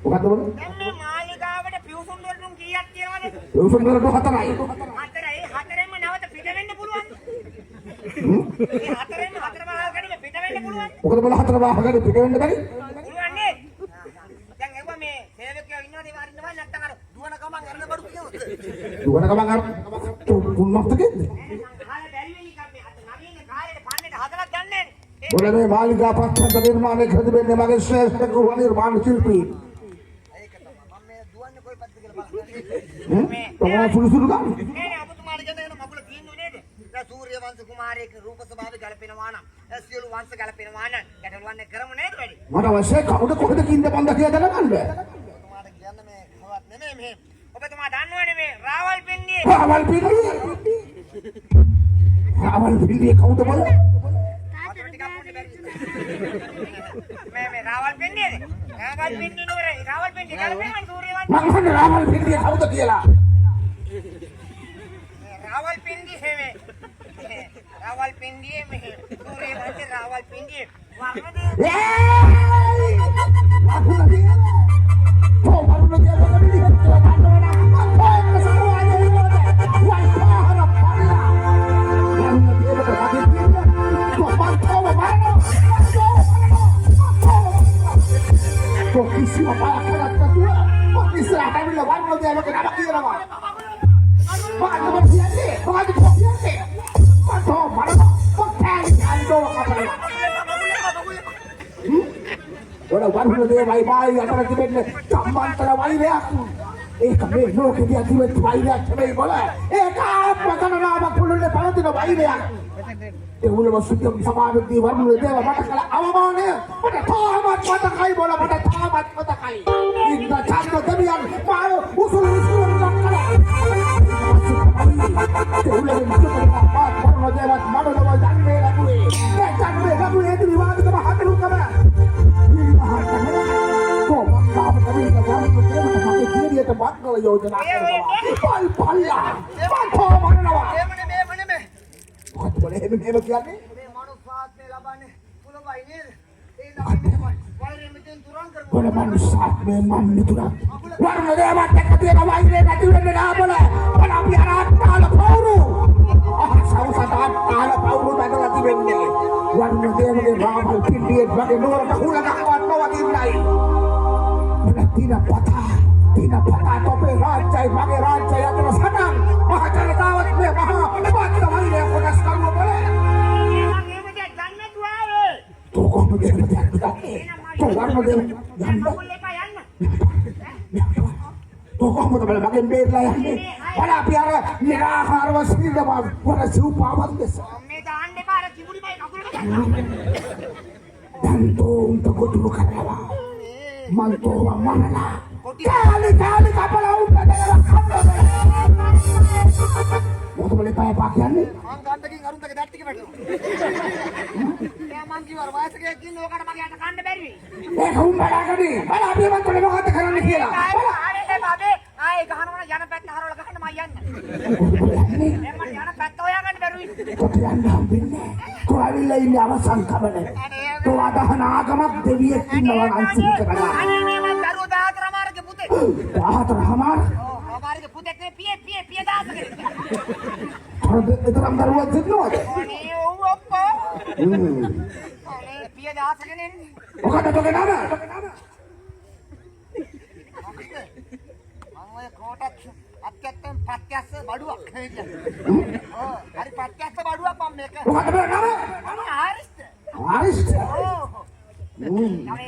මොකද මොකද? දැන් මේ මාලිගාවට පියුසුම් දොරටුම් කීයක් තියෙනවද? පියුසුම් දොරටු 4යි. 4යි. 4ෙන්ම නැවත පිට වෙන්න පුළුවන්. මේ 4ෙන්ම 4 වහකට පිට වෙන්න පුළුවන්. මොකද බල 4 වහකට පිට වෙන්න බැරි? පුළුවන් නේ. දැන් එව්ව මේ සේවකයෝ ඉන්නවද ඒ වරින්නවා නැත්තම් අර දුවන ගමන් අරන බඩු කියවද? දුවන ගමන් අර පුන්නක්තකෙද? बोले मैं मालिका पत्थर निर्माण खरीद में मगे श्रेष्ठ गृह निर्माण शिल्पी तुम्हारा सुरु का सूर्य वंश कुमार एक रूप स्वभाव गलपिनवान सियलु वंश गलपिनवान ගැටලුවන්නේ කරමු නේද වැඩි මට අවශ්‍ය කවුද කොහෙද කින්ද බන්ද කියලා දැනගන්න බෑ ඔබතුමාට කියන්න මේ කවත් නෙමෙයි මේ ඔබතුමා දන්නවනේ මේ රාවල්පින්ඩියේ රාවල්පින්ඩියේ කවුද බල मैं रावलपिंडी नुरे रावलपिंडी गलपिनवान सूर्य वंश මම රාවල්පින්ඩියේ කවුද කියලා रावलपिंडी है में रावलपिंडी में सूर्य वंश रावलपिंडी වරුණ දේවයි මායි අතර තිබෙන්නේ සම්බන්තර වෛරයක්. ඒක මේ ලෝකෙදී ඇතිවෙච්ච වෛරයක් නෙමෙයි බල. ඒක ආත්මකරණාවක් වුණේ පවතින වෛරයක්. ඒ උලම සුද්ධ සමාවෙදී වරුණ දේව මට කළ අවමානය මට තාමත් මතකයි බල මට තාමත් මතකයි. ඉන්න චන්ද දෙවියන් මාව උසුළු ලක් කළා. ඒ උලම සුද්ධ පාත් වරුණ දේවත් මඩලව ජන්මේ ලැබුවේ. ඒ ජන්මේ ලැබුවේ දිවාදිකම හතරුකම මක්කල යෝජනා පල් පල්ලා මතෝ මරනවා මේ මොකද බල එහෙම කියන්නේ මේ මනුස්සාත්මය ලබන්නේ පුළඹයි නේද ඒ ළඟින් වෛරය මෙතෙන් තුරන් කරමු බල මනුස්සාත්මය මන් නිතුරන් වරුණ දේවත් එක්ක තියෙන වෛරය නැති වෙන්නේ නෑ බල අපි අරාත්තාල පවුරු සවසතාල පවුරු බදලා තිබෙන්නේ වරුණ දේවගේ රාමල් පිටියේ වගේ නෝරට හුලගහවත් නොවදින්නයි Tina pata tope rajai mage rajai atara sanang maha janataවත් මේ මහා පත්ත වෛරය කොටස් කරනු බල මගේ මෙතන ගන්න තුආවේ තෝ කොහොමද දෙන්නේ තෝ වරුණ දේව යන්න තෝ කොහොමද බල මගෙන් බේරලා යන්නේ බල අපි අර නිරාහාරව සිඳව වර සූපාවක් දෙස මේ දාන්න එපා අර කිඹුලිමයි කකුලට දන්තෝ උන්ට කොටු කරලා මන්තෝ මමලා කාලි කපලා උන්ට දෙලා කන්න මොකද බලේ පය පා කියන්නේ මං ගන්නකින් අරුන්ගේ දැට් ටික වැටුණා එයා මං කිව්වා වයසකයක් ඉන්න ඕකට මගේ අත කන්න බැරි ඒ හුම්බලාගදී බල අපි මන් කොලේ මොකද කරන්න කියලා බල ආනේ බබේ ආයේ ගහනවා යන පැත්ත හරවල ගහන්න මම යන්න එම්ම යන පැත්ත හොයාගන්න බැරුයි කොටියන් හම්බෙන්නේ කොහවිලා ඉන්නේ අවසන් කමනේ තෝ අදහන ආගමක් දෙවියෙක් ඉන්නවා නම් සිහි කරගන්න අනේ මේ මන් දරුවෝ 14 මාර්ගේ පුතේ 14 හමාර මාර්ගේ පුතේ පිය 14 කෙනෙක් එතරම් දරුවක් දෙන්නවද අනේ ඔව් ඔක්කො අනේ පිය 14 කෙනෙක් මොකද තෝගේ නම ඔය කොටක් අත්‍යත්තම් පත්‍යස්ස බඩුවක් කියන්නේ. ඔව් හරි පත්‍යස්ස බඩුවක් මම මේක. මොකද නම? අනේ ආරිස්ත. ආරිස්ත. ඔව්.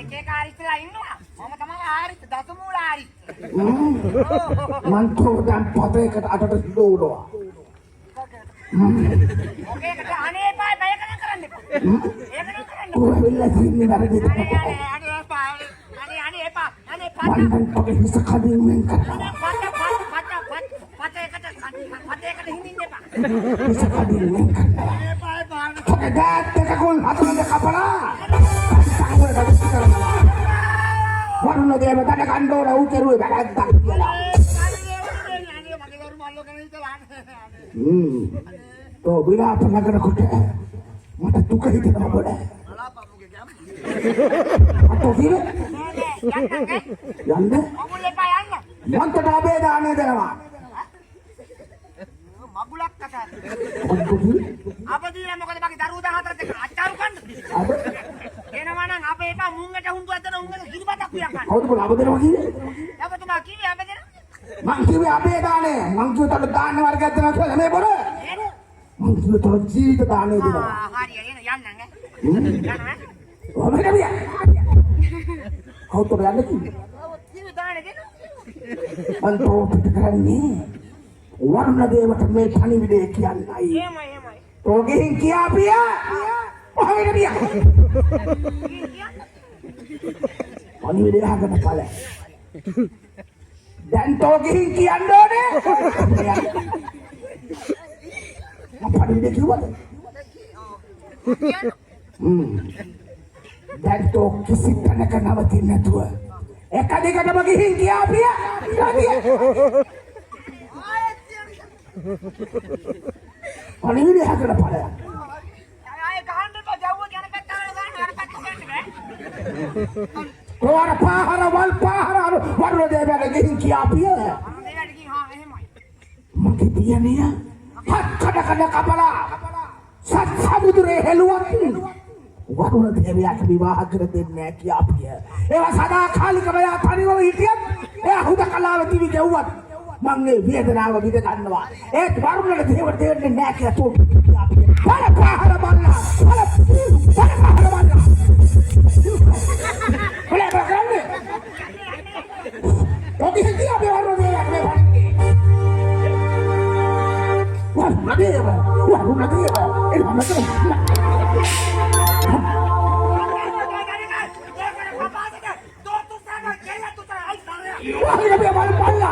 එක එක ආරිස්තලා ඉන්නවා. මම තමයි ආරිස්ත දසමූල ආරිස්ත. මන් තෝරන් පදයකට අටට දෝනවා. ඔකේකට අනේ එපා බය කරන්න එපා. ඒක නේ කරන්න. කොහෙල්ලා තින්නේ වැරදිද? අනේ එපා. අනේ එපා. අනේ පත. මන් පොඩි හිස කඩින් මෙන් කරනවා. පතේකට හිඳින්න එපා. හිස කඩින් මෙන් කරනවා. එපා. ඔකේ දාත් එකකුල් හතරෙන් කපලා. සාමර ගස්ති කරනවා. වරුණ දේව තන කණ්ඩෝර උ කෙරුවේ වැරද්දක් කියලා. තෝ විලාප නගර කොට මට දුක හිතෙනවා බඩ. අතෝ කිව්වේ යන්න යන්න මගුල් එපා යන්න මන්තට අපේ දානේ දෙනවා මගුලක් කතා අතෝ කිව්වේ අපදීලා මොකද මගේ දරුවෝ 14 දෙක අච්චාරු කන්න අද එනවා නම් අපේ එපා මුංගට හුඟු අතන උංගට කිරිබතක් උයක් ගන්න කවුද බල අපදේම කිව්වේ අපතුමා කිව්වේ අපදේන මං කිව්වේ අපේ දානේ මං කිව්වට දාන්න වර්ගයක් දෙනවා කියලා මේ බොර මං කිව්වට ජීවිත දානේ දෙනවා හරිය එන යන්න ඈ ඔබට බියා කවුද යන්නේ කිව්වේ කිව්වේ දානේ දෙන්න අන්තෝ පිට කරන්නේ වරුණ දේවට මේ පණිවිඩය කියන්නයි එහෙමයි ඔගෙන් කියාපියා ඔහෙට බියා පණිවිඩය අහකට ඵල දැන් තෝ ගිහින් කියන්න ඕනේ මම පණිවිඩය කිව්වද දැන් තෝ කිසි තැනක නවතින්නේ නැතුව එක දිගටම ගිහින් කියාපියා පණිවිඩය අහකට ඵල ආයේ ගහන්න එපා ජව්ව යන පැත්ත අර ගන්න අර පැත්ත ගන්න බෑ තෝර පාහර වල් පාහර වරුණ දේවයට ගිහින් කියාපියා අර දෙයට ගිහින් හා එහෙමයි මගේ පියණිය හත් කඩ කපලා සත් සමුද්‍රේ හෙළුවක් වරුණ දේවයාට විවාහ කර දෙන්නේ නැහැ කියාපිය ඒවා සදාකාලිකව යා තනිවම හිටියත් එයා හුදකලාව දිවි ගෙව්වත් මම මේ වේදනාව විඳ ගන්නවා ඒත් වරුණ දේවට දෙන්නේ නැහැ කියලා තෝ කියාපිය බල පාහර බල්ලා බල පාහර බල්ලා Boleh bergerak ni? Okey, dia ambil warung dia, ambil warung dia. Wah, ada apa? Warung ada apa? Mana tu? Wah, dia ambil warung pala.